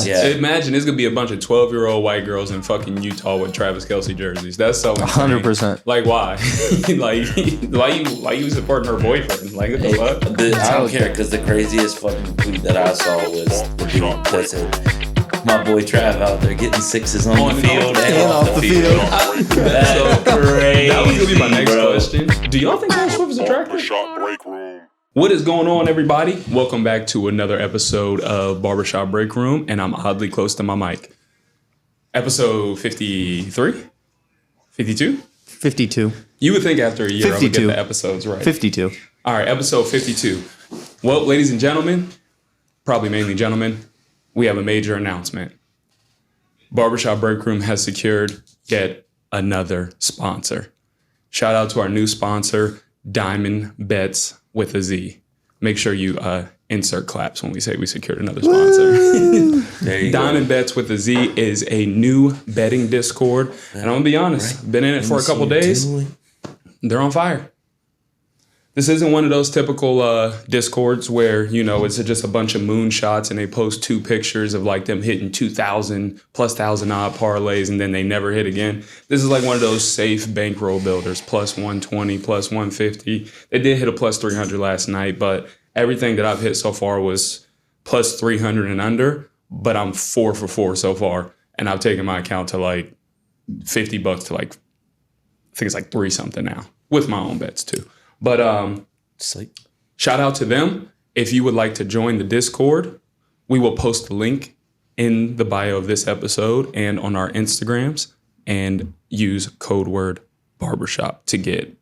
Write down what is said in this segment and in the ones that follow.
Yeah. Imagine it's gonna be a bunch of 12-year-old white girls in fucking Utah with Travis Kelce jerseys. That's so insane. 100%. Like why? why you supporting her boyfriend? Like what the fuck? I don't care because the craziest fucking tweet that I saw was the dude that said, "My boy Trav out there getting sixes on the field and off the field." That's so crazy. That was gonna be my next question. Do y'all think Taylor Swift is attractive? Barbershop Breakroom. What is going on, everybody? Welcome back to another episode of Barbershop Breakroom, and I'm oddly close to my mic. Episode 53? 52? 52. You would think after a year 52. I would get the episodes right. 52. All right, episode 52. Well, ladies and gentlemen, probably mainly gentlemen, we have a major announcement. Barbershop Breakroom has secured yet another sponsor. Shout out to our new sponsor, Diamond Bets with a Z. Make sure you insert claps when we say we secured another sponsor. There you Diamond Bets with a Z is a new betting Discord. And I'm going to be honest, been in it for a couple days. They're on fire. This isn't one of those typical Discords where, you know, it's just a bunch of moonshots and they post two pictures of like them hitting 2,000 plus 1,000 odd parlays and then they never hit again. This is like one of those safe bankroll builders, plus 120, plus 150. They did hit a plus 300 last night, but everything that I've hit so far was plus 300 and under, but I'm 4 for 4 so far. And I've taken my account to like $50 to like, I think it's like 3 something now with my own bets too. But shout out to them. If you would like to join the Discord, we will post the link in the bio of this episode and on our Instagrams, and use code word barbershop to get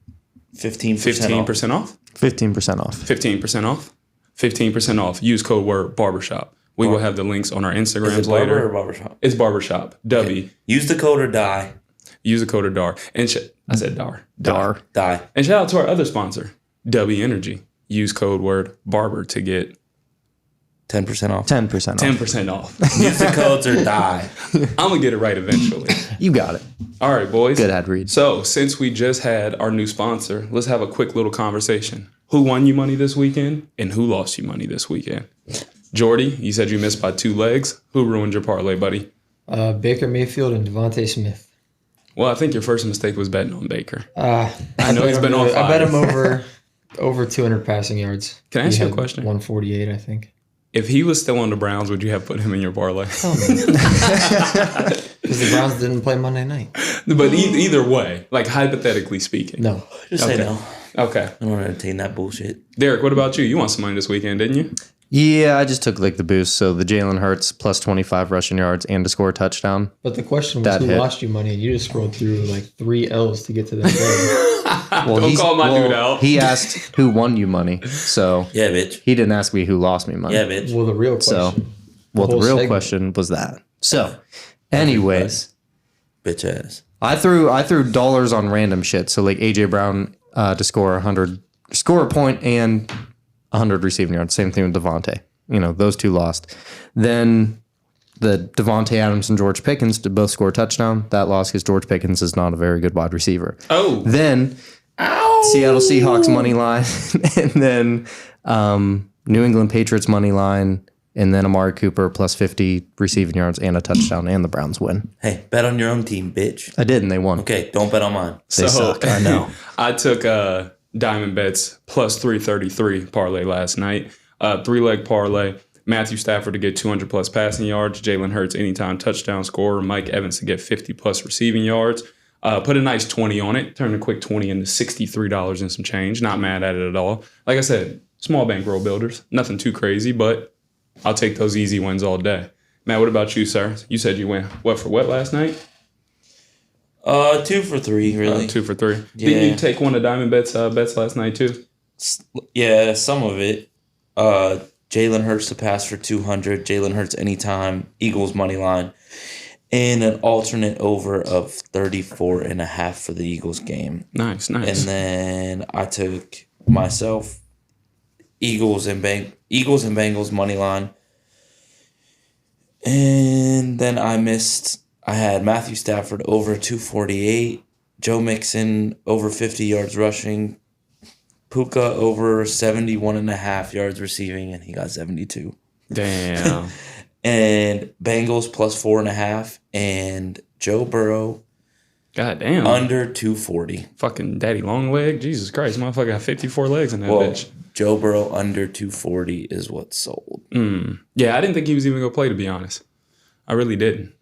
15% off. 15% off. 15% off. 15% off. Use code word barbershop. We will have the links on our Instagrams Is it later. Barber or Barbershop? It's barbershop. W. Okay. Use the code or die. Use the code or DAR. And I said DAR. Dar. Die. And shout out to our other sponsor, W Energy. Use code word barber to get 10% off. 10% off. 10% off. Use the codes or die. I'm going to get it right eventually. You got it. All right, boys. Good ad read. So since we just had our new sponsor, let's have a quick little conversation. Who won you money this weekend and who lost you money this weekend? Jordy, you said you missed by 2 legs. Who ruined your parlay, buddy? Baker Mayfield and Devontae Smith. Well, I think your first mistake was betting on Baker. I know he's been on fire. I bet him over 200 passing yards. Can I ask He you a had question? 148, I think. If he was still on the Browns, would you have put him in your parlay? Because the Browns didn't play Monday night. But either way, like hypothetically speaking. No. Just say no. Okay. I don't want to entertain that bullshit. Derrick, what about you? You won some money this weekend, didn't you? Yeah, I just took like the boost. So the Jalen Hurts plus 25 rushing yards and to score a touchdown. But the question was That who hit. lost you money, and you just scrolled through like 3 L's to get to that game. Well, Don't call my dude out. He asked who won you money. So Yeah, bitch. he didn't ask me who lost me money. Yeah, bitch. Well, the real So, question. well, the whole real segment. question was that. So, anyways, Bitch ass. I threw dollars on random shit. So like AJ Brown to score a point and 100 receiving yards. Same thing with Devontae. You know, those 2 lost. Then the Devontae Adams and George Pickens to both score a touchdown. That lost because George Pickens is not a very good wide receiver. Oh. Then Seattle Seahawks money line, and then New England Patriots money line, and then Amari Cooper plus 50 receiving yards and a touchdown, and the Browns win. Hey, bet on your own team, bitch. I did, and they won. Okay, don't bet on mine. They suck. I know. I took Diamond Bets plus 333 parlay last night. 3-leg parlay. Matthew Stafford to get 200 plus passing yards. Jalen Hurts anytime touchdown scorer. Mike Evans to get 50 plus receiving yards. Put a nice 20 on it. Turned a quick 20 into $63 and some change. Not mad at it at all. Like I said, small bankroll builders. Nothing too crazy, but I'll take those easy wins all day. Matt, what about you, sir? You said you went what for what last night? 2 for 3, really. 2 for 3. Yeah. Didn't you take one of Diamond Bets last night too? Yeah, some of it. Jalen Hurts to pass for 200. Jalen Hurts anytime. Eagles money line. And an alternate over of 34.5 for the Eagles game. Nice. And then I took myself Eagles and Bengals money line. And then I had Matthew Stafford over 248, Joe Mixon over 50 yards rushing, Puka over 71.5 yards receiving, and he got 72. Damn. And Bengals plus 4.5. And Joe Burrow God damn. under 240. Fucking daddy long leg. Jesus Christ. Motherfucker got 54 legs in that Well, bitch. Joe Burrow under 240 is what's sold. Yeah, I didn't think he was even going to play, to be honest. I really didn't.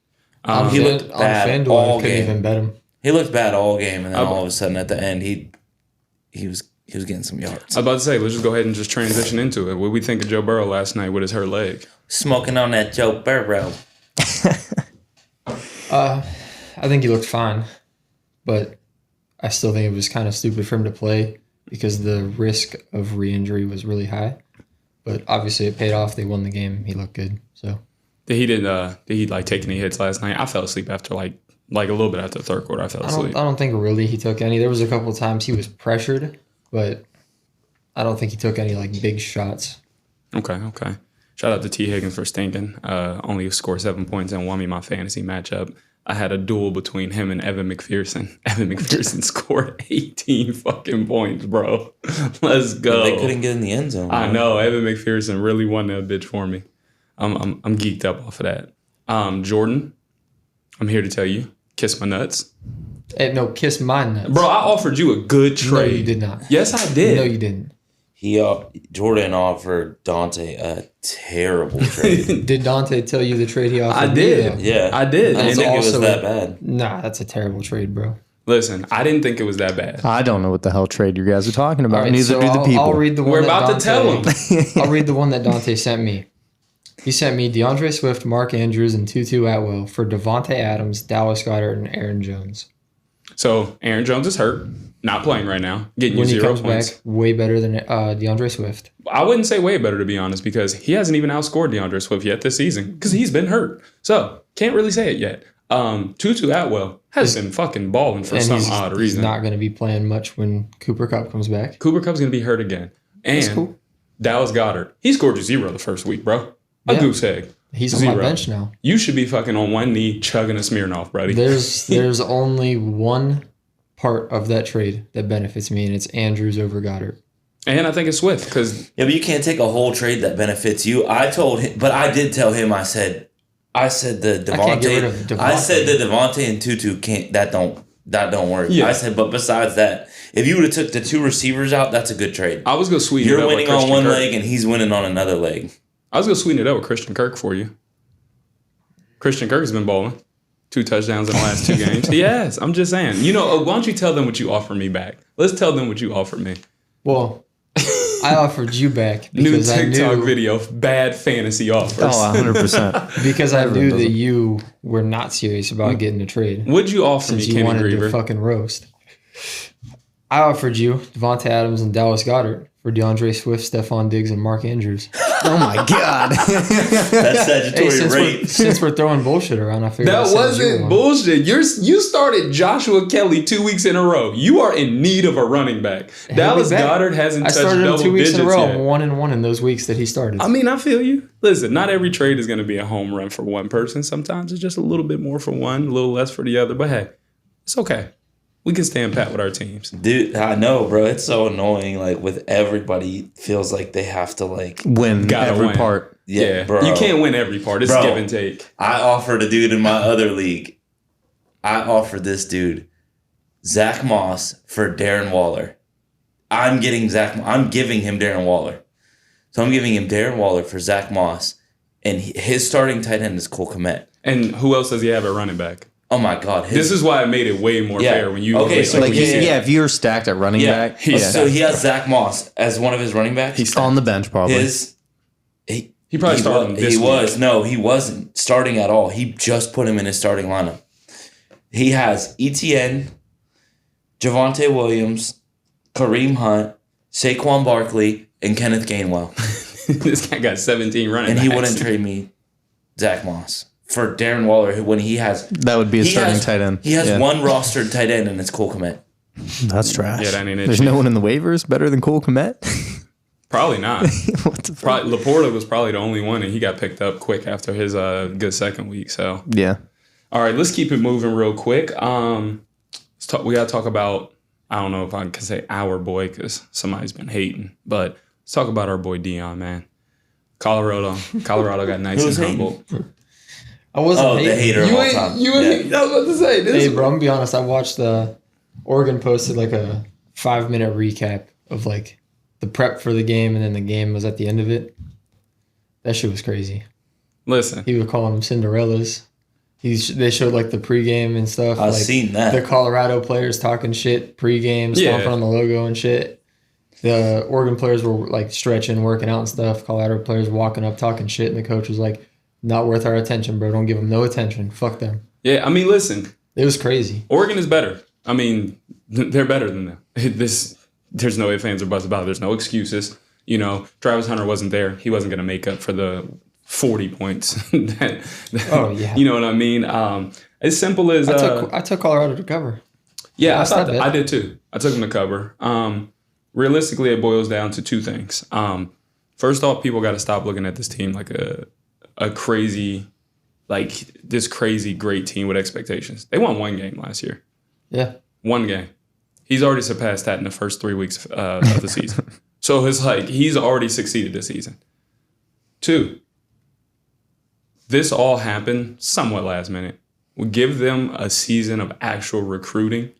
He looked bad FanDuel, all I couldn't game. even bet him. He looked bad all game, and then all of a sudden at the end, he was getting some yards. I was about to say, let's just go ahead and just transition into it. What we think of Joe Burrow last night with his hurt leg? Smoking on that Joe Burrow. I think he looked fine, but I still think it was kind of stupid for him to play because the risk of re-injury was really high. But obviously it paid off. They won the game. He looked good. So Did he like take any hits last night? I fell asleep after like a little bit after the third quarter. I fell asleep. I don't think really he took any. There was a couple of times he was pressured, but I don't think he took any like big shots. Okay. Shout out to T. Higgins for stinking. Only scored 7 points and won me my fantasy matchup. I had a duel between him and Evan McPherson. Evan McPherson scored 18 fucking points, bro. Let's go. They couldn't get in the end zone. I know. Evan McPherson really won that bitch for me. I'm geeked up off of that. Jordan, I'm here to tell you, kiss my nuts. Hey, no, kiss my nuts. Bro, I offered you a good trade. No, you did not. Yes, I did. No, you didn't. Jordan offered Dontea a terrible trade. Did Dante tell you the trade he offered? I did. Yeah. I did. I didn't And think it was also that bad. Nah, that's a terrible trade, bro. listen, I didn't think it was that bad. I don't know what the hell trade you guys are talking about. All right, Neither so do the people. I'll read the one We're that about to tell him. I'll read the one that Dante sent me. He sent me DeAndre Swift, Mark Andrews, and Tutu Atwell for Devontae Adams, Dallas Goedert, and Aaron Jones. So Aaron Jones is hurt, not playing right now, getting When you he 0 comes points. back, way better than DeAndre Swift. I wouldn't say way better, to be honest, because he hasn't even outscored DeAndre Swift yet this season because he's been hurt. So can't really say it yet. Tutu Atwell has been fucking balling for some odd He's reason. not going to be playing much when Cooper Kupp comes back. Cooper Kupp's going to be hurt again. And cool. Dallas Goedert, he scored you 0 the first week, bro. A Yeah. goose egg. He's 0. on my bench now. You should be fucking on one knee chugging a Smirnoff, buddy. There's only one part of that trade that benefits me, and it's Andrews over Goddard. And I think it's Swift because Yeah, but you can't take a whole trade that benefits you. I told him, but I did tell him. I said the can't get rid of Devontae. Devontae. I said the Devontae and Tutu can't. That don't work. Yeah. I said, but besides that, if you would have took the two receivers out, that's a good trade. I was going to sweeten it You're up winning with on Christian one Kirk. leg and he's winning on another leg. I was going to sweeten it up with Christian Kirk for you. Christian Kirk has been balling. 2 touchdowns in the last 2 games. Yes, I'm just saying. You know, why don't you tell them what you offer me back? Let's tell them what you offered me. Well, I offered you back New because I TikTok knew video, bad fantasy offers. Oh, 100%. because I Everyone knew does that it. you were not serious about getting a trade. What'd you offer me, Since you Kenny wanted to Griever? fucking roast. I offered you Devontae Adams and Dallas Goedert for DeAndre Swift, Stephon Diggs, and Mark Andrews. Oh my God. That's statutory rate. Since we're throwing bullshit around, I figured That I'd send you wasn't one. bullshit. You started Joshua Kelly 2 weeks in a row. You are in need of a running back. Dallas back. Goedert hasn't I touched started him double 2 weeks digits in a row. yet. I'm 1-1 in those weeks that he started. I mean, I feel you. Listen, not every trade is going to be a home run for one person. Sometimes it's just a little bit more for one, a little less for the other. But hey, it's okay. We can stand pat with our teams. Dude, I know, bro. It's so annoying. Like with everybody, feels like they have to like. Win Gotta every win. part. Yeah, bro. You can't win every part. It's Bro. give and take. I offered a dude in my other league. I offered this dude Zach Moss for Darren Waller. I'm giving him Darren Waller. So I'm giving him Darren Waller for Zach Moss, and his starting tight end is Cole Kmet. And who else does he have at running back? Oh my God! This is why it made it way more Yeah. fair when you. Okay, so Like, Yeah. if you're stacked at running back, So he has Zach Moss as one of his running backs. he's on the bench probably. He probably started him this He week. was. No, he wasn't starting at all. He just put him in his starting lineup. He has ETN, Javonte Williams, Kareem Hunt, Saquon Barkley, and Kenneth Gainwell. This guy got 17 running And he backs. wouldn't trade me Zach Moss for Darren Waller when he has That would be a starting tight end. He has Yeah. one rostered tight end, and it's Cole Kmet. That's trash. Yeah, that ain't it. There's no one in the waivers better than Cole Kmet. Probably not. What the fuck? Probably, Laporta was probably the only one, and he got picked up quick after his good second week. So, Yeah. all right, let's keep it moving real quick. We got to talk about, I don't know if I can say our boy because somebody's been hating, but let's talk about our boy Dion, man. Colorado got nice Who's and hating? humbled. I wasn't the hater of all time. You ain't. I was about to say this. Hey, bro, I'm gonna be honest. I watched Oregon posted like a 5-minute recap of like the prep for the game, and then the game was at the end of it. That shit was crazy. Listen, He was calling them Cinderellas. They showed like the pregame and stuff. I've like, seen that. The Colorado players talking shit pregame, stomping on the logo and shit. The Oregon players were like stretching, working out and stuff. Colorado players walking up, talking shit, and the coach was like, "Not worth our attention, bro. Don't give them no attention. Fuck them." yeah, I mean, listen, It was crazy. Oregon is better. I mean, they're better than them. There's no ifs, ands, or buts about it. There's no excuses. You know, Travis Hunter wasn't there. He wasn't going to make up for the 40 points. Oh, yeah. You know what I mean? As simple as I took Colorado to cover. yeah, I That's thought not bad. I did too. I took them to cover. Realistically, it boils down to two things. First off, people got to stop looking at this team like a crazy, like this crazy great team with expectations. They won one game last year. Yeah. One game. He's already surpassed that in the first 3 weeks of the season. So it's like he's already succeeded this season. 2, this all happened somewhat last minute. We'll give them a season of actual recruiting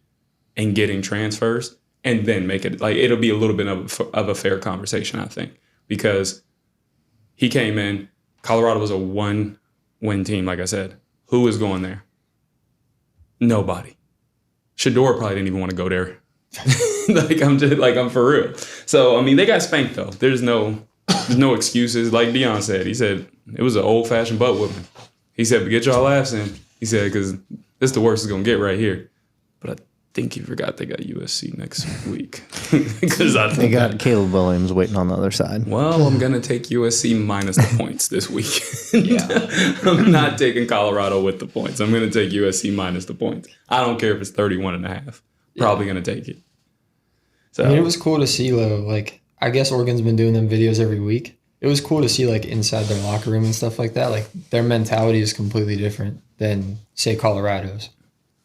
and getting transfers, and then make it like it'll be a little bit of a fair conversation, I think, because he came in. Colorado was a 1-win team, like I said. Who was going there? Nobody. Shador probably didn't even want to go there. I'm for real. So I mean, they got spanked though. There's no excuses. Like Deion said, he said it was an old fashioned butt whooping. He said, "But get y'all laughs in." He said, "Because this is the worst it's gonna get right here." But I think he forgot they got USC next week. Because I They think got Caleb Williams waiting on the other side. well, I'm gonna take USC minus the points this week. I'm not taking Colorado with the points. I'm gonna take USC minus the points. I don't care if it's 31.5. Probably gonna take it. So I mean, it was cool to see, though. Like, I guess Oregon's been doing them videos every week. It was cool to see, like, inside their locker room and stuff like that. Like, their mentality is completely different than, say, Colorado's.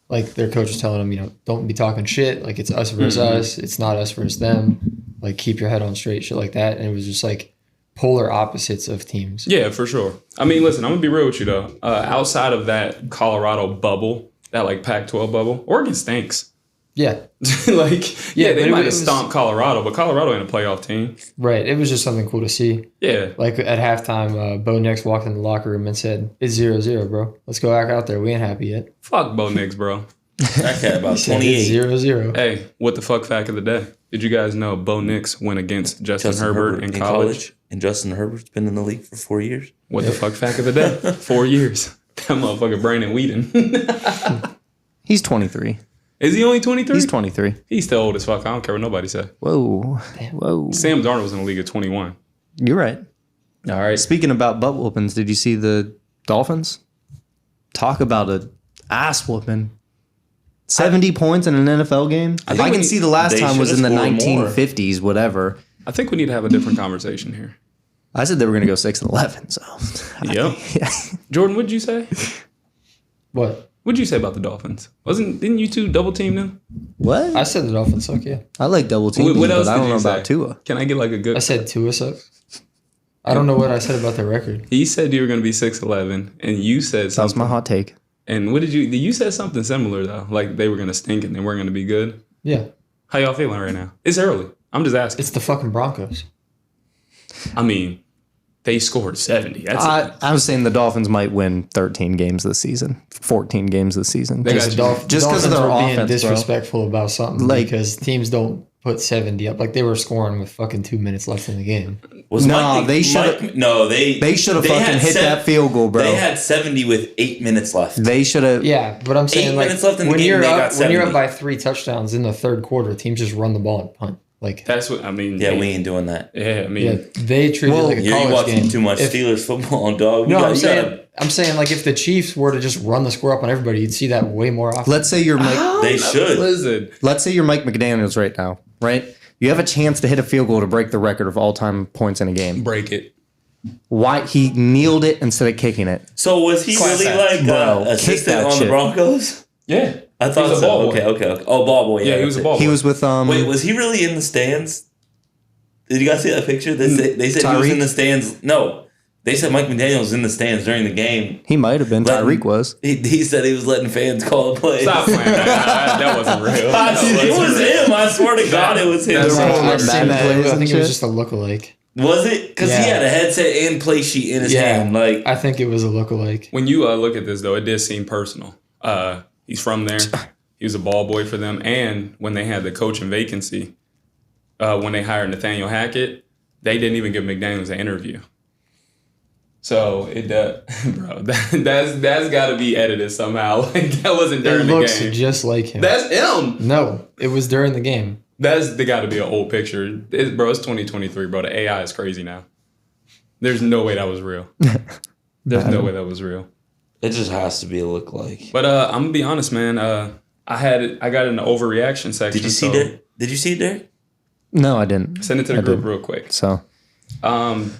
Like, their coach was telling them, don't be talking shit. Like, it's us versus us. It's not us versus them. Like, keep your head on straight, shit like that. And it was just, like, polar opposites of teams. yeah, for sure. I mean, listen, I'm gonna be real with you though. Outside of that Colorado bubble, that like Pac-12 bubble, Oregon stinks. Yeah. Like, Yeah, they but might have it was- stomped Colorado, but Colorado ain't a playoff team. Right. It was just something cool to see. Yeah. Like, at halftime, Bo Nix walked in the locker room and said, "It's 0-0, bro. Let's go back out there. We ain't happy yet." Fuck Bo Nix, bro. That cat about He said, "It's 28. 0-0. Hey, what the fuck fact of the day? Did you guys know Bo Nix went against Justin Herbert in college? And Justin Herbert's been in the league for 4 years. What the fuck fact of the day? 4 years. That motherfucker Brandon Whedon. He's 23. Is he only 23? He's 23. He's still old as fuck. I don't care what nobody say. Whoa. Whoa. Sam Darnold was in the league at 21. You're right. All right. Speaking about butt whoopings, did you see the Dolphins? Talk about a ass whooping. 70 points in an NFL game? I think can see the last they time was in should've the scored more. 1950s, whatever. I think we need to have a different conversation here. I said they were going to go 6-11, so. Yep. Jordan, what'd you say? What? What'd you say about the Dolphins? Didn't you two double team them? What? I said the Dolphins suck, yeah. I like double teaming, What else but I did don't you know say? about Tua. Can I get like a good? I said Tua sucks. I don't know what I said about their record. He said you were going to be 6-11, and you said That was something. my hot take. And what did you? You said something similar though, like they were going to stink and they weren't going to be good. Yeah. How y'all feeling right now? It's early. I'm just asking. It's the fucking Broncos. I mean, they scored 70. That's I was saying the Dolphins might win 13 games this season, 14 games this season. They got The you. Just 'cause of Dolphins their were being offense, bro. disrespectful about something Like- because teams don't put 70 up. Like, they were scoring with fucking 2 minutes left in the game. Was No, Mike- they should've- Mike- No, They should have fucking had hit that field goal, bro. They had 70 with 8 minutes left. They should have. Yeah, but I'm saying, 8 like, minutes left in the when game, you're they up, got when you're up 70. by 3 touchdowns in the third quarter, teams just run the ball and punt. Like, That's what I mean. Yeah, we ain't doing that. Yeah, I mean, yeah, they treat it like a You're college watching game. too much If- Steelers football, dog. No, You gotta- I'm saying, like, if the Chiefs were to just run the score up on everybody, you'd see that way more often. Let's say you're Mike. They should. Listen, Let's say you're Mike McDaniels right now, right? You have a chance to hit a field goal to break the record of all-time points in a game. break it. Why he kneeled it instead of kicking it? So was he Class really act. like Bro, kick assistant that on the shit. Broncos? Yeah, I thought He was a so. ball boy. Okay. Oh, ball boy. Yeah, he was a ball boy. He was with Wait, was he really in the stands? Did you guys see that picture? They said he was Tyreek? in the stands. No, they said Mike McDaniel was in the stands during the game. He might have been. Tyreek was. He said he was letting fans call a play. Stop playing that wasn't real. It was him. I swear to God, it was him. That's Bro, all I've seen that. plays I and think it was shit. just a lookalike. Was it? Because he Yeah. had a headset and play sheet in his hand. Like, I think it was a lookalike. When you look at this, though, it did seem personal. He's from there. He was a ball boy for them. And when they had the coaching vacancy, when they hired Nathaniel Hackett, they didn't even give McDaniels an interview. So it bro, that's got to be edited somehow. Like that wasn't during It the looks game. just like him. That's him. No, it was during the game. They got to be an old picture, bro. It's 2023, bro. The AI is crazy now. There's no way that was real. There's no way that was real. it just has to be a look-like. But I'm gonna be honest, man. I got in the overreaction section. Did you see that? Did you see it, Derrick? No, I didn't. Send it to the group real quick. So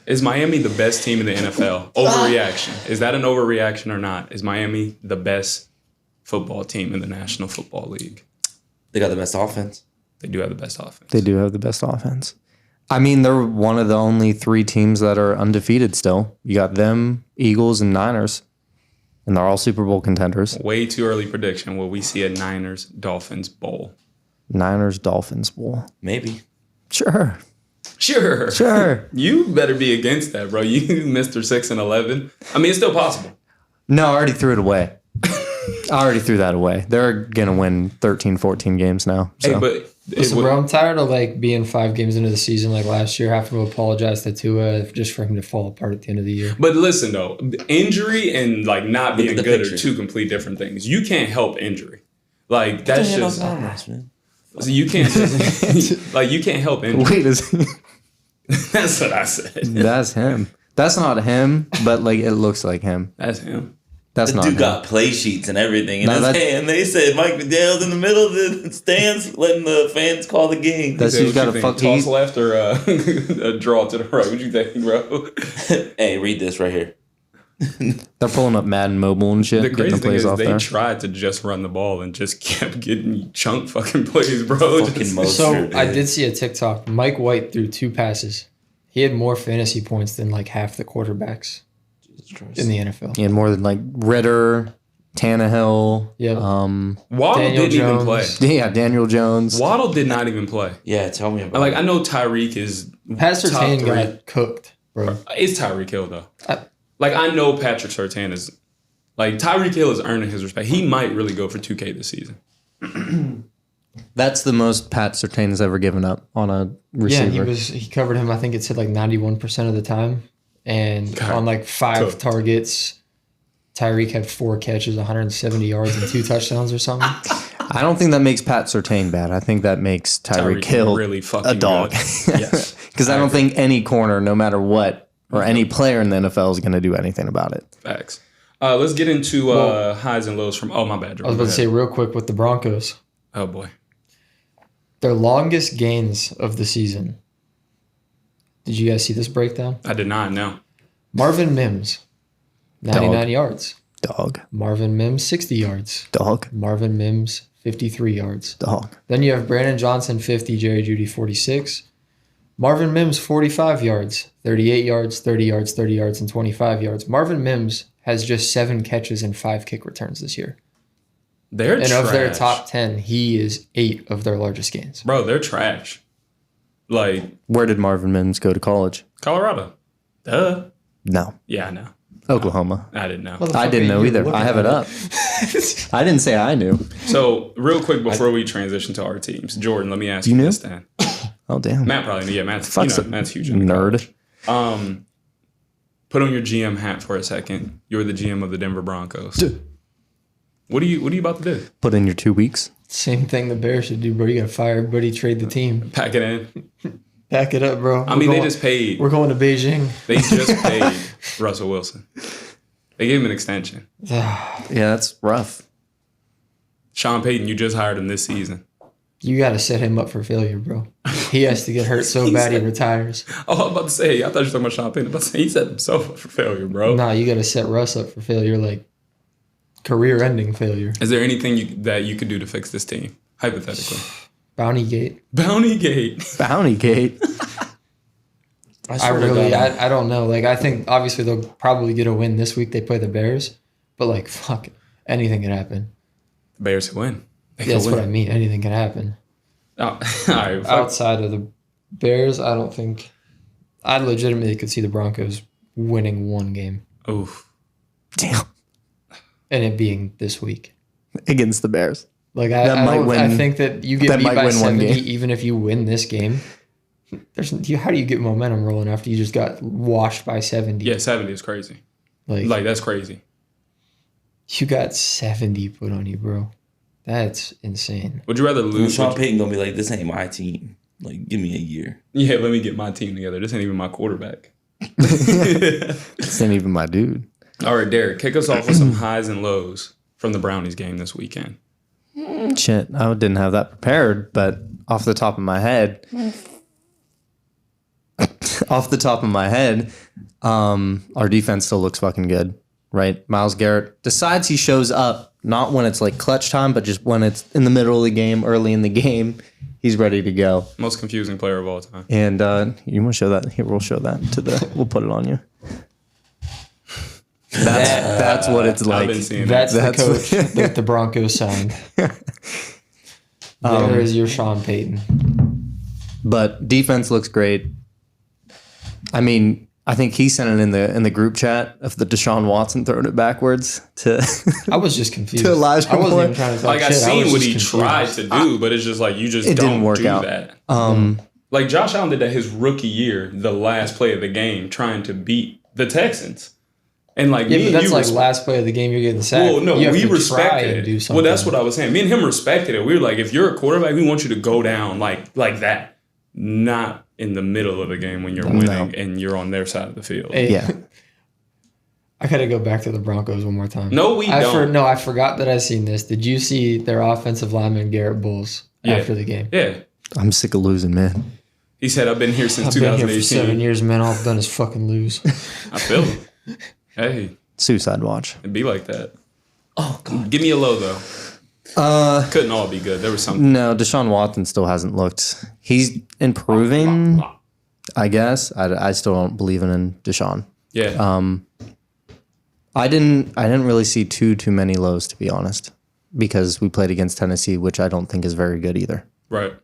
Is Miami the best team in the NFL? Overreaction. Is that an overreaction or not? Is Miami the best football team in the National Football League? They got the best offense. They do have the best offense. they do have the best offense. I mean, they're one of the only 3 teams that are undefeated still. You got them, Eagles, and Niners. And they're all Super Bowl contenders. Way too early prediction. Will we see a Niners Dolphins bowl? Niners, Dolphins Bowl. Maybe. Sure. Sure. You better be against that, bro. You Mr. 6-11. I mean, it's still possible. No, I already threw it away. I already threw that away. They're going to win 13, 14 games now. So. Hey, but Listen, bro, I'm tired of like being 5 games into the season like last year, having to apologize to Tua just for him to fall apart at the end of the year. But listen though, injury and like not Look being at the good picture. are 2 complete different things. You can't help injury. Like that's just so you can't just, like you can't help injury. Wait, is That's what I said. that's him. That's not him, but like it looks like him. That's him. That's The not dude him. got play sheets and everything in No, his that's- hand. They said Mike McDaniel's in the middle of the stands letting the fans call the game. That's What who's got you a think, fuck. toss left or a draw to the right. What you think, bro? Hey, read this right here. They're pulling up Madden Mobile and shit, The getting crazy the thing plays is off they there. tried to just run the ball and just kept getting chunk fucking plays, bro. Fucking Just- most- So Mostert, I dude. did see a TikTok. Mike White threw 2 passes. He had more fantasy points than like half the quarterbacks in the NFL. And more than like Ritter, Tannehill. Yeah. Waddle Daniel didn't even Jones. play. Yeah, Daniel Jones. Waddle did not even play. Yeah, tell me about Like it. I know Tyreek is Pat Surtain top 3. got cooked, bro. It's Tyreek Hill though. I- Like I know Patrick Surtain is like Tyreek Hill is earning his respect. He might really go for 2K this season. That's the most Pat Surtain has ever given up on a Yeah, receiver. he covered him. I think it said like 91% of the time, and God, on like 5 cooked. targets, Tyreek had 4 catches, 170 yards, and 2 touchdowns or something. I don't think that makes Pat Surtain bad. I think that makes Tyreek Hill really fucking a dog. good. Yes. Because I don't think any corner, no matter what, or any player in the NFL is going to do anything about it. Facts. Let's get into highs and lows from. Oh my bad. I was about to say real quick with the Broncos, Oh boy. their longest gains of the season. Did you guys see this breakdown? I did not know. Marvin Mims, 99 Dog. yards. Dog. Marvin Mims, 60 yards. Dog. Marvin Mims, 53 yards. Dog. Then you have Brandon Johnson, 50, Jerry Jeudy, 46. Marvin Mims, 45 yards, 38 yards, 30 yards, 30 yards, and 25 yards. Marvin Mims has just 7 catches and 5 kick returns this year. They're And trash. of their top 10, he is 8 of their largest gains. Bro, they're trash. Like Where did Marvin Mims go to college? Colorado. Duh. No. Yeah, I know. Oklahoma. I didn't know. I didn't know either. I have it up. I didn't say I knew. So real quick before we transition to our teams, Jordan, let me ask you knew? this then. Oh, damn. Matt probably knew. Yeah, Matt's, Fuck's a Matt's huge. In the nerd. college. Put on your GM hat for a second. You're the GM of the Denver Broncos. What are you about to do? Put in your 2 weeks. Same thing the Bears should do, bro. You got to fire everybody, trade the team. Pack it in. Back it up, bro. I mean, they just paid. We're going to Beijing. They just paid Russell Wilson. They gave him an extension. Yeah, that's rough. Sean Payton, you just hired him this season. You got to set him up for failure, bro. He has to get hurt so bad he retires. Oh, I'm about to say, I thought you were talking about Sean Payton. I'm about to say, he set himself up for failure, bro. Nah, you got to set Russ up for failure, like career-ending failure. Is there anything that you could do to fix this team, hypothetically? Bounty Gate. Bounty Gate. Bounty Gate. I don't know. Like, I think obviously they'll probably get a win this week. They play the Bears, but like, fuck, anything can happen. The Bears can win. That's what I mean. Anything can happen. Oh, all right, Outside of the Bears, I don't think. I legitimately could see the Broncos winning one game. Oof. Damn. And it being this week. Against the Bears. Like, I think that you get beat by 70 even if you win this game. How do you get momentum rolling after you just got washed by 70? Yeah, 70 is crazy. Like that's crazy. You got 70 put on you, bro. That's insane. Would you rather lose? Sean Payton gonna be like, this ain't my team. Like, give me a year. Yeah, let me get my team together. This ain't even my quarterback. This ain't even my dude. All right, Derrick, kick us off with some highs and lows from the Brownies game this weekend. Shit, I didn't have that prepared, but off the top of my head, our defense still looks fucking good, right? Myles Garrett decides he shows up, not when it's like clutch time, but just when it's in the middle of the game, early in the game, he's ready to go. Most confusing player of all time. And you want to show that? Here, we'll show that we'll put it on you. That's what it's like. I've been seeing that's the coach that the Broncos signed. There is your Sean Payton. But defense looks great. I mean, I think he sent it in the group chat of the Deshaun Watson throwing it backwards to. I was just confused. To Elijah I wasn't Moore. even trying to talk like shit. I seen what he confused. tried to do, but it's just like you just It don't didn't work do out. that. Like Josh Allen did that his rookie year, the last play of the game, trying to beat the Texans. And like Yeah, me but and that's you like respe- last play of the game. You're getting sacked. Well, no, you have we to try respected and do it. something. Well, that's what I was saying. Me and him respected it. We were like, if you're a quarterback, we want you to go down like that, not in the middle of the game when you're winning and you're on their side of the field. Hey, Yeah. I gotta go back to the Broncos one more time. No, we don't. I forgot that I seen this. Did you see their offensive lineman Garrett Bowles after the game? Yeah. I'm sick of losing, man. He said, I've been here since I've been 2018. here for 7 years, man. All I've done is fucking lose. I feel him. Hey, Suicide watch. it'd be like that. Oh, God. Give me a low, though. Couldn't all be good. There was something. No, Deshaun Watson still hasn't looked. He's improving, I guess. I still don't believe in Deshaun. Yeah. I didn't really see too many lows, to be honest, because we played against Tennessee, which I don't think is very good either. Right.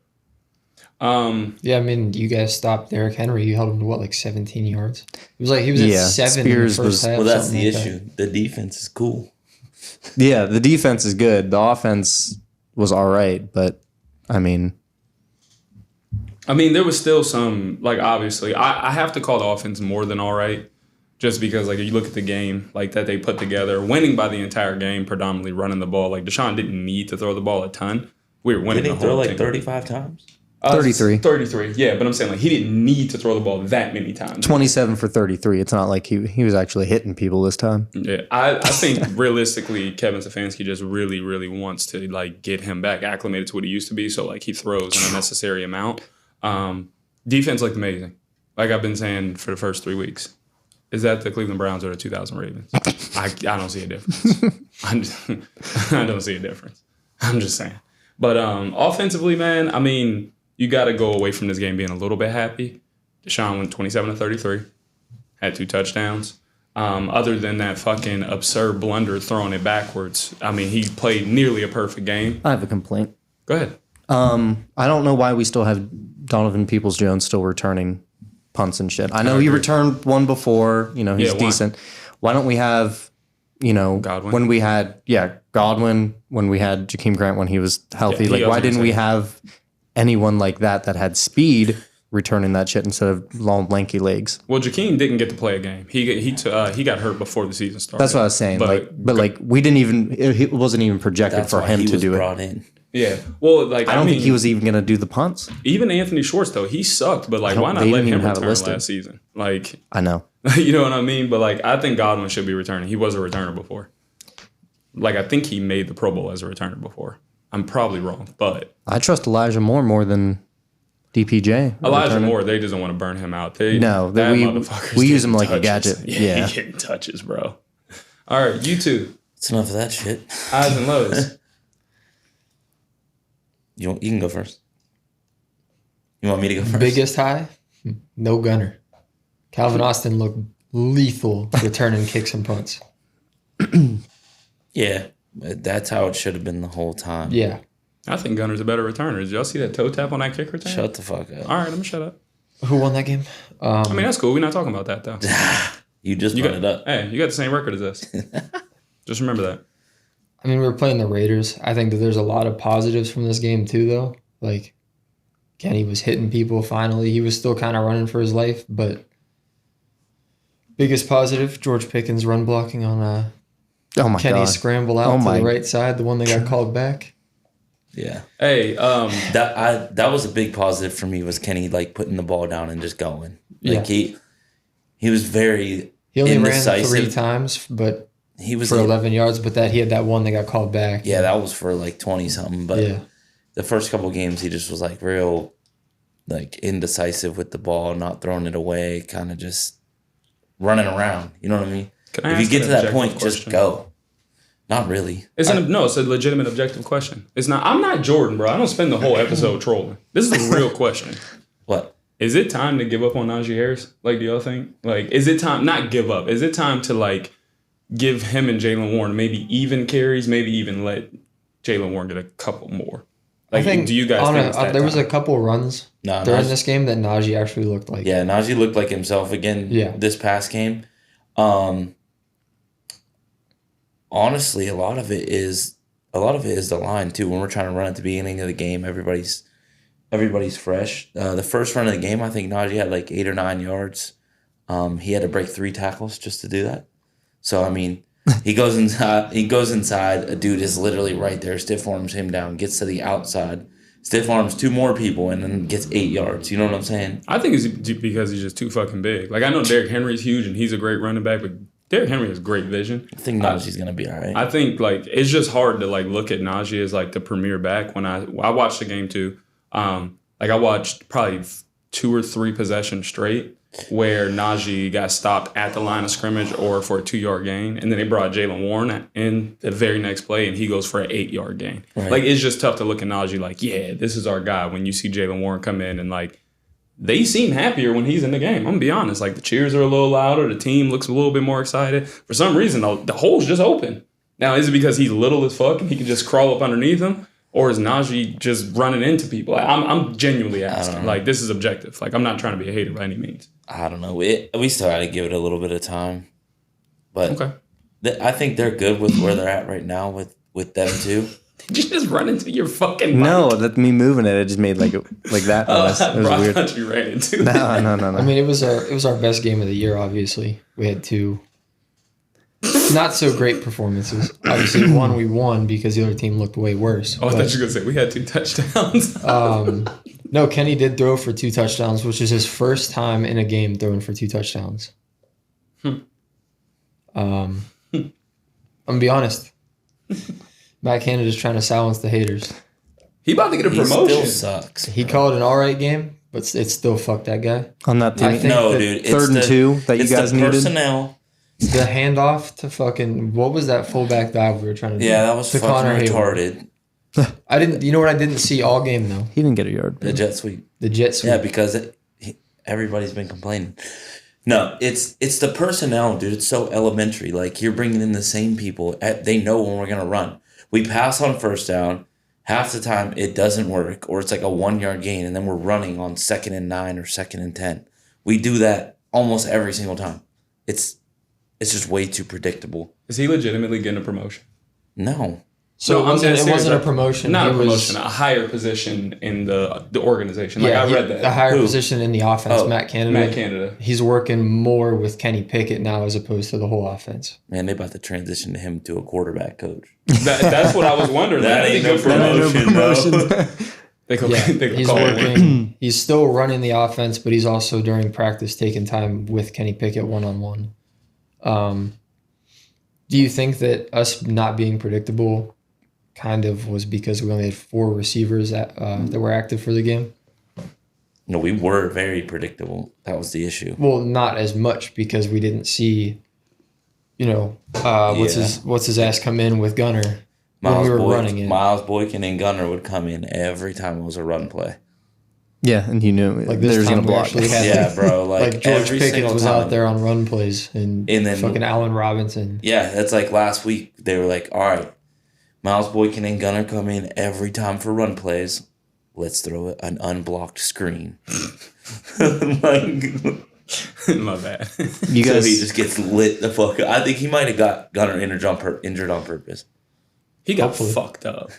Yeah, I mean, you guys stopped Derrick Henry. You held him to what, like 17 yards? He was at 7 Spears in the first half. Well, that's something the like issue. The defense is cool. Yeah, the defense is good. The offense was all right, but I mean, there was still some, like, obviously, I have to call the offense more than all right, just because, like, if you look at the game, like, that they put together, winning by the entire game, predominantly running the ball. Like, Deshaun didn't need to throw the ball a ton. We were winning Didn't the he throw whole like thing. 35 times? 33. 33, yeah, but I'm saying, like, he didn't need to throw the ball that many times. 27 for 33. It's not like he was actually hitting people this time. Yeah, I think realistically, Kevin Stefanski just really, really wants to like get him back acclimated to what he used to be. So like he throws an unnecessary amount. Defense looked amazing. Like I've been saying for the first 3 weeks. Is that the Cleveland Browns or the 2000 Ravens? I don't see a difference. I don't see a difference. I'm just saying. But offensively, man, I mean, you got to go away from this game being a little bit happy. Deshaun went 27 to 33, had 2 touchdowns. Other than that fucking absurd blunder throwing it backwards, I mean, he played nearly a perfect game. I have a complaint. Go ahead. I don't know why we still have Donovan Peoples-Jones still returning punts and shit. I know he returned one before. You know, he's decent. Why don't we have, Godwin? when we had, Godwin, when we had Jakeem Grant when he was healthy. Yeah, like, why didn't we have anyone like that had speed returning that shit instead of long, lanky legs? Well, Jakeem didn't get to play a game. He got hurt before the season started. That's what I was saying. But we didn't even, it wasn't even projected That's for why him he to was do brought it. in. Yeah. Well, like I don't think he was even going to do the punts. Even Anthony Schwartz though, he sucked. But like, why not they let didn't him even have it return listed. last season? Like, I know. you know what I mean? But like, I think Godwin should be returning. He was a returner before. Like, I think he made the Pro Bowl as a returner before. I'm probably wrong, but I trust Elijah Moore more than DPJ. Elijah Moore, they just don't want to burn him out. We motherfucker's use him getting like a touches. gadget. Yeah, he getting touches, bro. All right, you two. It's enough of that shit. Highs and lows. You can go first. You want me to go first? Biggest high? No gunner. Calvin Austin looked lethal returning kicks and punts. Yeah, that's how it should have been the whole time. Yeah. I think Gunner's a better returner. Did y'all see that toe tap on that kick return? Shut the fuck up. All right, I'm going to shut up. Who won that game? I mean, that's cool. We're not talking about that, though. You just brought it up. Hey, you got the same record as us. Just remember that. I mean, we were playing the Raiders. I think that there's a lot of positives from this game, too, though. Like, Kenny was hitting people finally. He was still kind of running for his life, but biggest positive, George Pickens run blocking on Kenny's scramble out to the right side, the one that got called back. Yeah. Hey, that was a big positive for me was Kenny like putting the ball down and just going. Like he was very He only indecisive. ran 3 times, but he was for 11 yards, but he had that one that got called back. Yeah, that was for like 20 something, but the first couple games he just was like real like indecisive with the ball, not throwing it away, kind of just running around. You know what I mean? If you get to that point, just go. Not really. It's a legitimate objective question. It's not. I'm not Jordan, bro. I don't spend the whole episode trolling. This is a real question. What? Is it time to give up on Najee Harris? Like, do y'all think? Like, is it time? Not give up. Is it time to like give him and Jalen Warren maybe even carries? Maybe even let Jalen Warren get a couple more. Like, do you guys think it's that there time? was a couple runs during this game that Najee actually looked like. Yeah, Najee looked like himself again. This past game. Honestly, a lot of it is the line too. When we're trying to run at the beginning of the game, everybody's fresh. The first run of the game, I think Najee had like 8 or 9 yards. He had to break 3 tackles just to do that. So I mean, he goes inside. A dude is literally right there. Stiff arms him down. Gets to the outside. Stiff arms 2 more people and then gets 8 yards. You know what I'm saying? I think it's because he's just too fucking big. Like I know Derrick Henry's huge and he's a great running back, but Derrick Henry has great vision. I think Najee's gonna be all right. I think like it's just hard to like look at Najee as like the premier back. When I watched the game too, like I watched probably 2 or 3 possessions straight where Najee got stopped at the line of scrimmage or for a 2-yard gain, and then they brought Jalen Warren in the very next play, and he goes for an 8-yard gain. Right. Like it's just tough to look at Najee like, yeah, this is our guy. When you see Jalen Warren come in and like. They seem happier when he's in the game. I'm going to be honest. Like, the cheers are a little louder. The team looks a little bit more excited. For some reason, the hole's just open. Now, is it because he's little as fuck and he can just crawl up underneath him? Or is Najee just running into people? Like, I'm genuinely asking. Like, this is objective. Like, I'm not trying to be a hater by any means. I don't know. We still got to give it a little bit of time. But I think they're good with where they're at right now with them, too. Did you just run into your fucking mic? No, that's me moving it. It just made like that noise. It was weird. I thought you ran into it. No. I mean, it was our best game of the year. Obviously, we had 2 not so great performances. Obviously, one we won because the other team looked way worse. Oh, I thought you were gonna say we had 2 touchdowns. No, Kenny did throw for 2 touchdowns, which is his first time in a game throwing for 2 touchdowns. I'm gonna be honest. Matt Canada's trying to silence the haters. He about to get a promotion. He still sucks. He called an all right game, but it still fucked that guy. On that team. Dude. It's 3rd and 2 that you guys needed. Personnel. The handoff to fucking what was that fullback dive we were trying to do? Yeah, that was fucking retarded. I didn't. You know what I didn't see all game though? He didn't get a yard. The jet sweep. Yeah, because everybody's been complaining. No, it's the personnel, dude. It's so elementary. Like you're bringing in the same people. They know when we're gonna run. We pass on first down. Half the time it doesn't work, or it's like a 1-yard gain, and then we're running on 2nd and 9 or 2nd and 10. We do that almost every single time. It's just way too predictable. Is he legitimately getting a promotion? No. So it wasn't a promotion. Not a promotion, a higher position in the organization. Like I read that. A higher position in the offense, Matt Canada. Matt Canada. He's working more with Kenny Pickett now as opposed to the whole offense. Man, they about to transition to him to a quarterback coach. That's what I was wondering. That ain't no promotion. He's working. He's still running the offense, but he's also during practice taking time with Kenny Pickett one-on-one. Do you think that us not being predictable kind of was because we only had 4 receivers that were active for the game? No, we were very predictable. That was the issue. Well, not as much because we didn't see, what's his ass come in with Gunner when we were running it. Miles Boykin and Gunner would come in every time it was a run play. Yeah, and you knew Like they this were time going to we block. actually had Yeah, bro. Like George every Pickens single was time. out there on run plays, and And then- fucking Allen Robinson. Yeah, that's like last week. They were like, all right, Miles Boykin and Gunner come in every time for run plays. Let's throw an unblocked screen. Like, My bad. You so guys, he just gets lit the fuck up. I think he might have got Gunner injured on purpose. He got Hopefully. fucked up.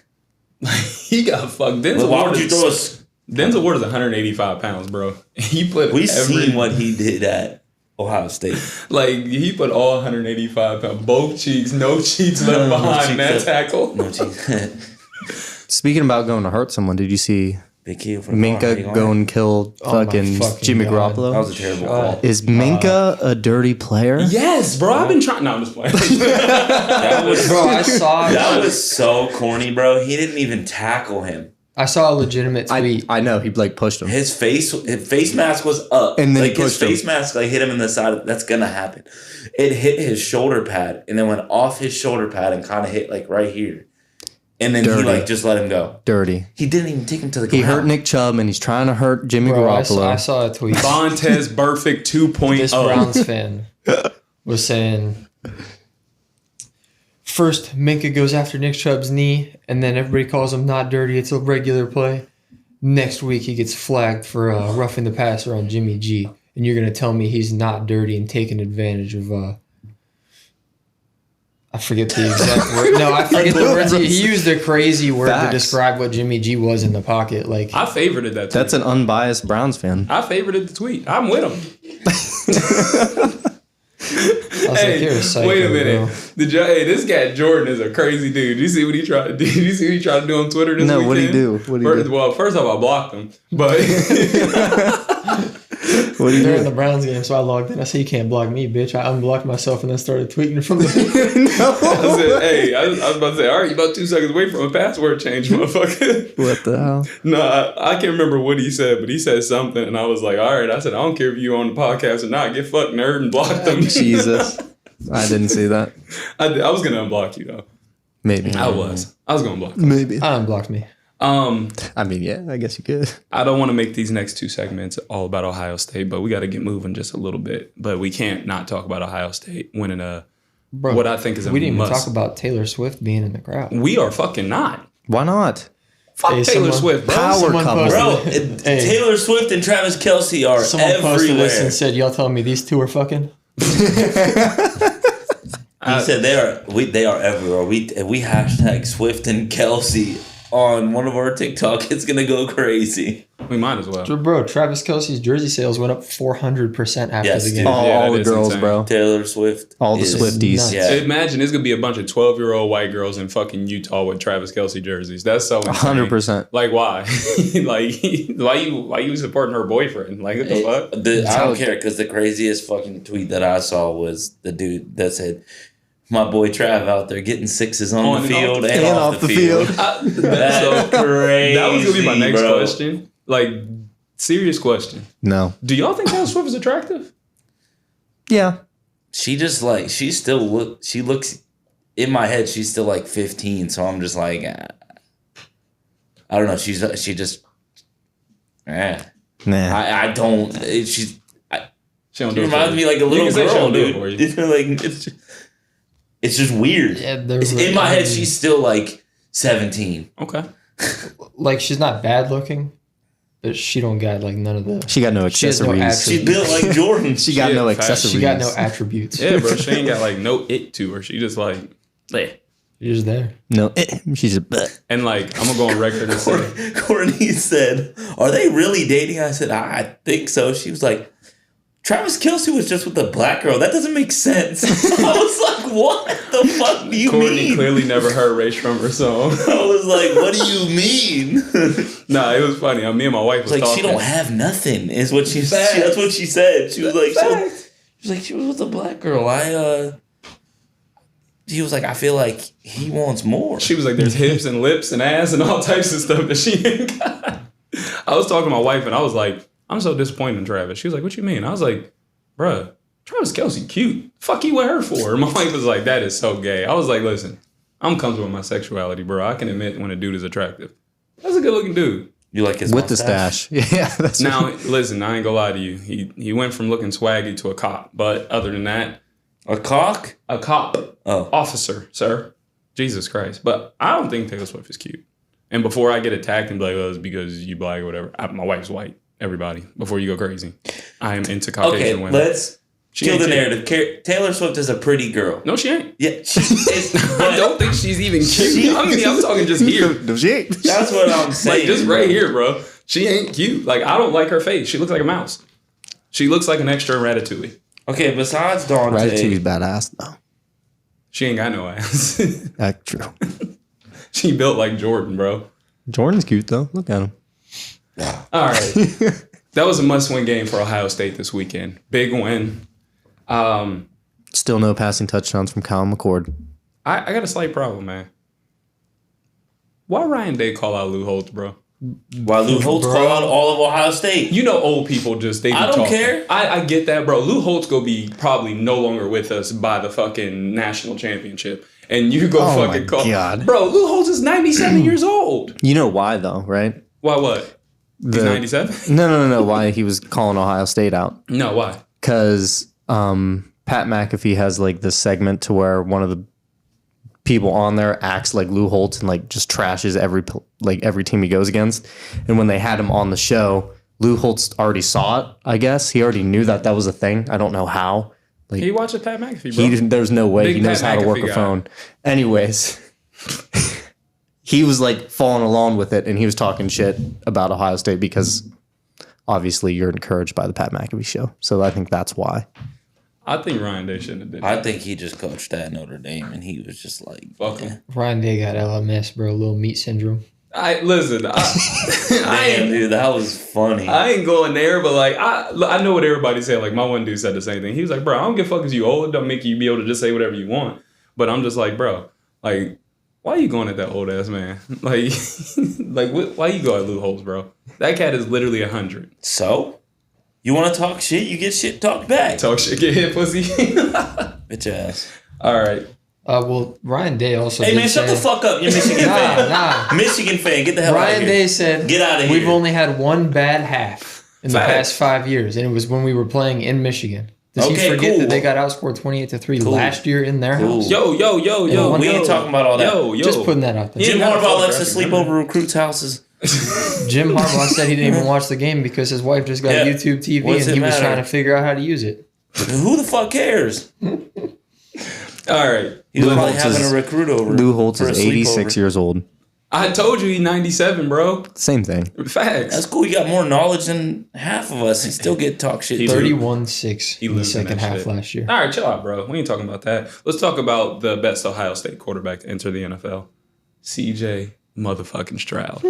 He got fucked. Well, why would you throw us? Denzel Ward is 185 pounds, bro. He put We've seen what he did at Ohio State. like he put all 185 pounds, both cheeks, no cheeks left behind that tackle. No, geez. speaking about going to hurt someone, did you see Big kill from Minka go and kill Oh my fucking fucking Jimmy God. Garoppolo? That was a terrible call. Is Minka a dirty player? Yes, bro. I've been trying. No, I'm just playing. That was Bro, I saw that was so corny, bro. He didn't even tackle him. I saw a legitimate tweet. I know he like pushed him. His face mask was up, And then he like his pushed him. face mask like hit him in the side. That's gonna happen. It hit his shoulder pad and then went off his shoulder pad and kind of hit like right here, and then Dirty. he like just let him go. Dirty. He didn't even take him to the He ground. hurt Nick Chubb and he's trying to hurt Jimmy Bro, I Garoppolo. saw a tweet. Vontez Perfect 2.0. This Browns fan was saying, first Minka goes after Nick Chubb's knee, and then everybody calls him not dirty. It's a regular play. Next week he gets flagged for roughing the passer on Jimmy G, and you're gonna tell me he's not dirty and taking advantage of. I forget the exact word. No, I forget the words. He used a crazy word Facts. to describe what Jimmy G was in the pocket. Like I favorited that tweet. That's an unbiased Browns fan. I favorited the tweet. I'm with him. I was like, you're a psycho, wait a minute. bro. Hey, this guy Jordan is a crazy dude. Did you see what he tried to do? Did you see what he tried to do on Twitter this No, weekend? what'd he do? What'd he do? Well, first off, I blocked him. But What do you They're in do? the Browns game, so I logged in. I said, you can't block me, bitch. I unblocked myself and then started tweeting from the... I said, hey, I was about to say, all right, you about 2 seconds away from a password change, motherfucker. What the hell? No, I can't remember what he said, but he said something, and I was like, all right. I said, I don't care if you on the podcast or not. Get fucked, nerd, and blocked him. Jesus. I didn't see that. I was going to unblock you, though. Maybe. I was going to block you. Maybe. unblocked me. I mean, yeah, I guess you could. I don't want to make these next 2 segments all about Ohio State, but we got to get moving just a little bit. But we can't not talk about Ohio State winning Bro, what I think is a we didn't even must. talk about Taylor Swift being in the crowd. We are fucking not. Why not? Fuck Hey, Taylor someone- Swift, bro. Power Someone couple. posted- Bro, Hey. Taylor Swift and Travis Kelce are Someone posted this everywhere. and said, y'all telling me these two are fucking? He said they are everywhere. If we hashtag Swift and Kelce on one of our TikTok, it's gonna go crazy. We might as well. Bro, Travis Kelce's jersey sales went up 400% after Yes, the game. dude. All, Yeah, all that the is girls, insane. bro. Taylor Swift, All the is Swifties. nuts. Yeah, Imagine it's gonna be a bunch of 12-year-old white girls in fucking Utah with Travis Kelce jerseys. That's so insane. 100%. Like why? why you supporting her boyfriend? Like what the fuck? I don't care because the craziest fucking tweet that I saw was the dude that said, "My boy Trav out there getting sixes on the field and off the field." That's so crazy. That was gonna be my next bro. question. Like, serious question. No. Do y'all think Taylor Swift is attractive? Yeah. She just like she looks in my head. She's still like 15, so I'm just like, I don't know. She just, Nah. I don't. She don't She do it for reminds you. me like a You little can say she girl, don't do it dude. for you. It's like it's just weird. Yeah, In my head, she's still like 17. Okay. like, she's not bad looking, but she don't got like none of the... She got no She has no accessories. She's built like Jordan. She got She no is fat. accessories. She got no attributes. Yeah, bro. She ain't got like no it to her. She just like, Like, She's just there. No. She's a butt. and like I'm gonna go on record and say, Courtney said, "Are they really dating?" I said, "I think so." She was like, "Travis Kelce was just with a black girl. That doesn't make sense." I was like, "What the fuck do you Courtney mean?" clearly never heard Ray Strummer's song. I was like, "What do you mean?" Nah, it was funny. Me and my wife was Like, talking. she don't have nothing. Is what that's what she said. She was like, she was with a black girl. He was like, I feel like he wants more. She was like, there's hips and lips and ass and all types of stuff that she ain't got. I was talking to my wife and I was like, I'm so disappointed in Travis. She was like, what you mean? I was like, bruh, Travis Kelce cute. Fuck you with her for? And my wife was like, that is so gay. I was like, listen, I'm comfortable with my sexuality, bro. I can admit when a dude is attractive. That's a good looking dude. You like his with mustache? the stash. Yeah. That's Now, listen, I ain't gonna lie to you. He went from looking swaggy to a cop. But other than that, A cock? a cop, Oh. officer, sir. Jesus Christ. But I don't think Taylor Swift is cute. And before I get attacked and be like, oh, it's because you black or whatever. My wife's white. Everybody, before you go crazy, I am into Caucasian Okay, women. let's kill ain't the cute. narrative. Taylor Swift is a pretty girl. No, she ain't. Yeah, she is. I don't think she's even cute. I'm talking just here. no shit. That's what I'm saying. Like, just right here, bro. She ain't cute. Like, I don't like her face. She looks like a mouse. She looks like an extra in Ratatouille. Okay, besides Dontea. Ratatouille's badass though. She ain't got no ass. That's true. She built like Jordan, bro. Jordan's cute though. Look at him. All right. That was a must-win game for Ohio State this weekend. Big win. Still no passing touchdowns from Kyle McCord. I got a slight problem, man. Why Ryan Day call out Lou Holtz, bro? While Lou Holtz call out all of Ohio State. You know old people just, they be I don't talking. care. I get that, bro. Lou Holtz go be probably no longer with us by the fucking national championship. And you go Oh fucking my call. God. Bro, Lou Holtz is 97 years old. You know why though, right? Why what? He's 97? No. Why he was calling Ohio State out? No, why? Because Pat McAfee has like this segment to where one of the people on there acts like Lou Holtz and like just trashes every team he goes against. And when they had him on the show, Lou Holtz already saw it. I guess he already knew that was a thing. I don't know how. Like He watches Pat McAfee, bro. there's no way Big he knows Pat how to work McAfee a guy. phone. Anyways. He was like following along with it, and he was talking shit about Ohio State because obviously you're encouraged by the Pat McAfee show. So I think that's why. I think Ryan Day shouldn't have did I that. think he just coached at Notre Dame, and he was just like, Fuck him. Ryan Day got LMS, bro. Little meat syndrome. Listen, damn, dude, that was funny. I ain't going there, but like I know what everybody said. Like my one dude said the same thing. He was like, bro, I don't give a fuck if you old. It don't make you be able to just say whatever you want. But I'm just like, bro, like, why are you going at that old ass man? Like, why you go at Lou Holtz, bro? That cat is literally 100. So, you want to talk shit? You get shit talked back. Talk shit, get hit, pussy. Bitch ass. All right. Well, Ryan Day also. Hey did man, shut say, the fuck up. You're Michigan fan. Nah. Michigan fan, get the hell out of Ryan here. Day said, Get out of We've here. only had one bad half in the Facts. past 5 years, and it was when we were playing in Michigan. Does he Okay, forget cool. that they got outscored 28-3 last year in their Cool. house? Yo. We ain't talking about all that. Yo. Just putting that out there. Jim Yeah, Harbaugh likes to photographic sleep memory. over recruits' houses. Jim Harbaugh said he didn't even watch the game because his wife just got Yeah. YouTube TV What's and he it was matter? trying to figure out how to use it. Who the fuck cares? All right. He's Lou probably Holtz having is- a recruit over. Lou Holtz for a is 86 sleepover. years old. I told you he's 97, bro. Same thing. Facts. That's cool. You got more knowledge than half of us. He still get talk shit. He too. 31-6 in the losing second that half shit. last year. All right, chill out, bro. We ain't talking about that. Let's talk about the best Ohio State quarterback to enter the NFL. CJ motherfucking Stroud.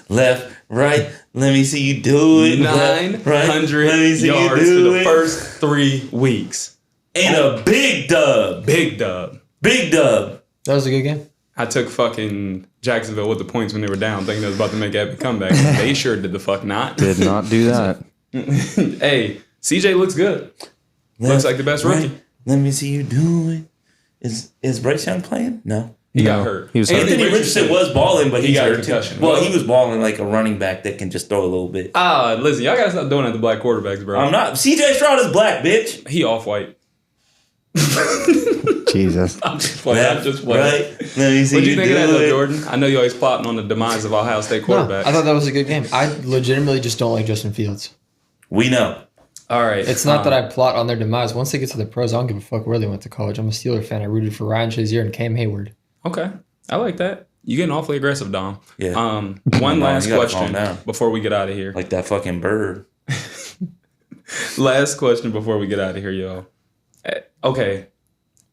Left, right. Let me see you do it. Left, right, 900 let me see yards you for do the it. first 3 weeks. And a big dub. Big dub. Big dub. That was a good game. I took fucking Jacksonville with the points when they were down, thinking they was about to make an epic comeback. They sure did the fuck not. Did not do that. Hey, CJ looks good. Looks like the best rookie. Right, let me see you do it. Is Bryce Young playing? No. He No, got hurt. he was hurt. Anthony Richardson was balling, but He he's got a hurt too. concussion. Well, he was balling like a running back that can just throw a little bit. Listen, y'all gotta stop doing that to black quarterbacks, bro. I'm not. CJ Stroud is black, bitch. He off-white. Jesus. I'm just playing. I'm just playing. Right? Let me see What'd you you think do of that, though, it. Jordan? I know you're always plotting on the demise of Ohio State No, quarterback. I thought that was a good game. I legitimately just don't like Justin Fields. We know. All right. It's not that I plot on their demise. Once they get to the pros, I don't give a fuck where they went to college. I'm a Steeler fan. I rooted for Ryan Shazier and Cam Hayward. Okay. I like that. You getting awfully aggressive, Dom. Yeah. One last you gotta calm question down. before we get out of here. Like that fucking bird. Last question before we get out of here, y'all. Okay.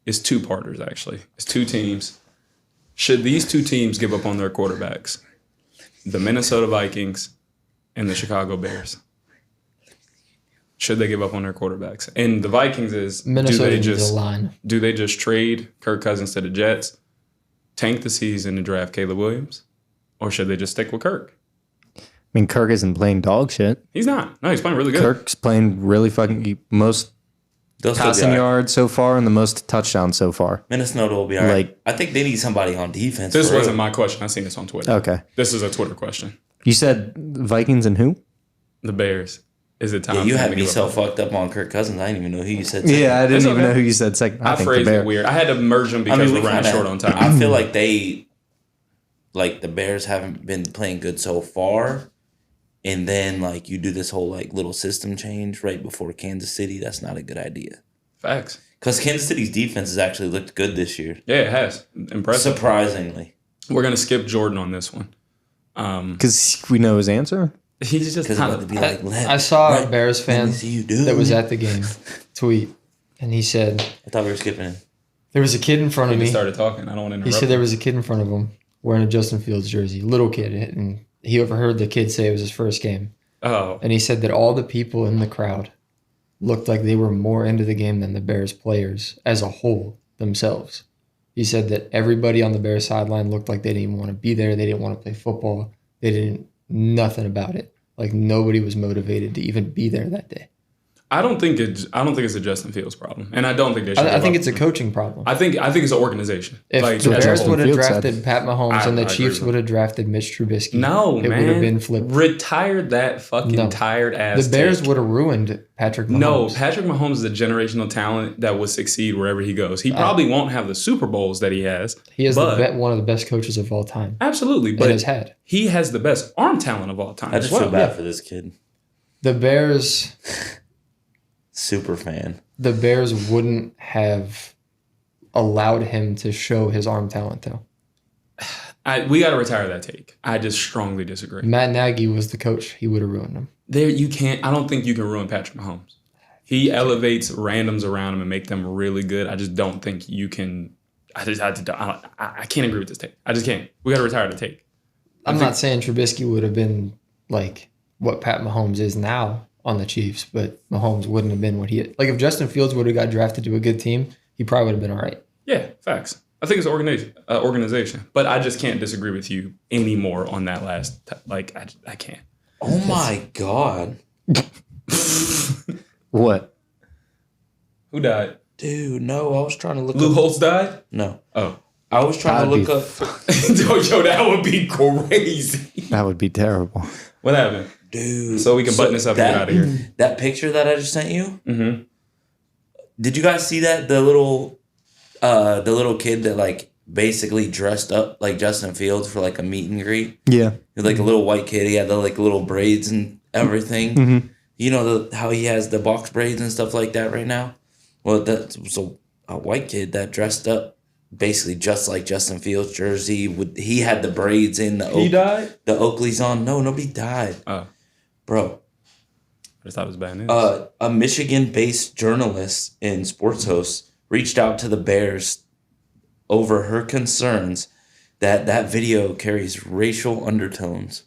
It's 2-parters, actually. It's 2 teams. Should these 2 teams give up on their quarterbacks? The Minnesota Vikings and the Chicago Bears. Should they give up on their quarterbacks? And the Vikings is, Minnesota needs a line. do they just trade Kirk Cousins to the Jets, tank the season and draft Caleb Williams? Or should they just stick with Kirk? I mean, Kirk isn't playing dog shit. He's not. No, he's playing really good. Kirk's playing really fucking most They'll still be passing all right. yards so far and the most touchdowns so far. Minnesota will be all right. Like- I think they need somebody on defense. This for wasn't real. my question. I seen this on Twitter. Okay. This is a Twitter question. You said Vikings and who? The Bears. Is it time? Yeah, you for had them to me give so up? fucked up on Kirk Cousins. I didn't even know who you said second. Yeah, I didn't It's even okay. know who you said second. I think phrased the Bear. it weird. I had to merge them because we're running short on time. I feel like the Bears haven't been playing good so far. And then, like, you do this whole, like, little system change right before Kansas City. That's not a good idea. Facts. Because Kansas City's defense has actually looked good this year. Yeah, it has. Impressive. Surprisingly. We're going to skip Jordan on this one. Because we know his answer. He's just Because kind about to of... be like, I saw a Bears let fan me see you do that was it. at the game tweet, and he said, I thought we were skipping it. there was a kid in front of He me. started talking. I don't want to He interrupt. said there was a kid in front of him wearing a Justin Fields jersey, little kid, and he overheard the kid say it was his first game. Oh. And he said that all the people in the crowd looked like they were more into the game than the Bears players as a whole themselves. He said that everybody on the Bears sideline looked like they didn't even want to be there. They didn't want to play football. They didn't, nothing about it. Like nobody was motivated to even be there that day. I don't think it's a Justin Fields problem. And I don't think they should. I think give it's a up. coaching problem. I think it's an organization. If Like, the as a Bears whole. would have Fields drafted said. Pat Mahomes and the I agree Chiefs with would have drafted Mitch Trubisky, No, it man. would have been flipped. Retire that fucking No. tired ass. The Bears take. would have ruined Patrick Mahomes. No, Patrick Mahomes is a generational talent that will succeed wherever he goes. He probably won't have the Super Bowls that he has. He is but, one of the best coaches of all time. Absolutely, And but has had. he has the best arm talent of all time I as just well. feel bad for this kid. The Bears Super fan. wouldn't have allowed him to show his arm talent, though. We got to retire that take. I just strongly disagree. Matt Nagy was the coach. He would have ruined him. I don't think you can ruin Patrick Mahomes. He elevates randoms around him and make them really good. I just don't think you can. I can't agree with this take. I just can't. We got to retire the take. I'm not saying Trubisky would have been like what Pat Mahomes is now on the Chiefs, but Mahomes wouldn't have been what he is. Like if Justin Fields would have got drafted to a good team, he probably would have been all right. Yeah, facts. I think it's organization, but I just can't disagree with you anymore on that last. I can't. Oh my God. What? Who died? Dude, no, I was trying to look Lou up. Holtz died. No. Oh, I was trying to That'd look be up. yo, that would be crazy. That would be terrible. What happened? Dude. So we can button this up and get out of here. That picture that I just sent you? Mm-hmm. Did you guys see that? The little kid that like basically dressed up like Justin Fields for like a meet and greet. Yeah. He was like a little white kid. He had the like little braids and everything. Mm-hmm. You know how he has the box braids and stuff like that right now? Well, that was a white kid that dressed up basically just like Justin Fields jersey. He had the braids in the He died? The Oakley's on. No, nobody died. Oh, Bro. I just thought it was bad news. A Michigan-based journalist and sports host reached out to the Bears over her concerns that video carries racial undertones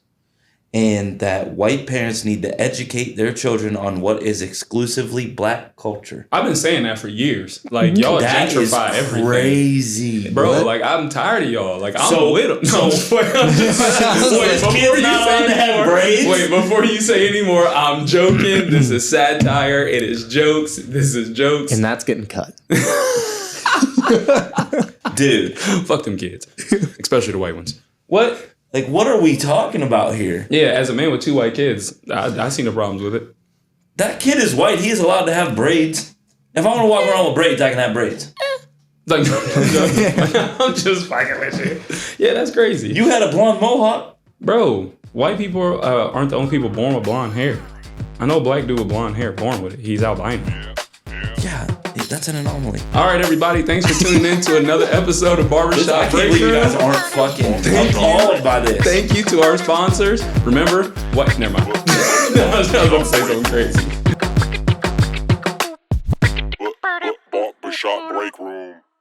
and that white parents need to educate their children on what is exclusively black culture. I've been saying that for years. Like, y'all That is gentrify everything. crazy. Bro, What? like, I'm tired of y'all. Like, I'm So- with them. so- Wait, before you say any more, I'm joking. This is satire. It is jokes. This is jokes. And that's getting cut. Dude, Fuck them kids. Especially the white ones. What? like, what are we talking about here? Yeah, as a man with 2 white kids, I see no problems with it. That kid is white. He is allowed to have braids. If I want to walk around with braids, I can have braids. Like, I'm just fucking with you. Yeah, that's crazy. You had a blonde mohawk. Bro, white people aren't the only people born with blonde hair. I know a black dude with blonde hair born with it. He's albino. Yeah, that's an anomaly. All right, everybody. Thanks for tuning in to another episode of I Barbershop can't believe you guys Breakroom. aren't fucking appalled by this. Thank you to our sponsors. Remember, what? Never mind. I was about to say something crazy. Barbershop Breakroom.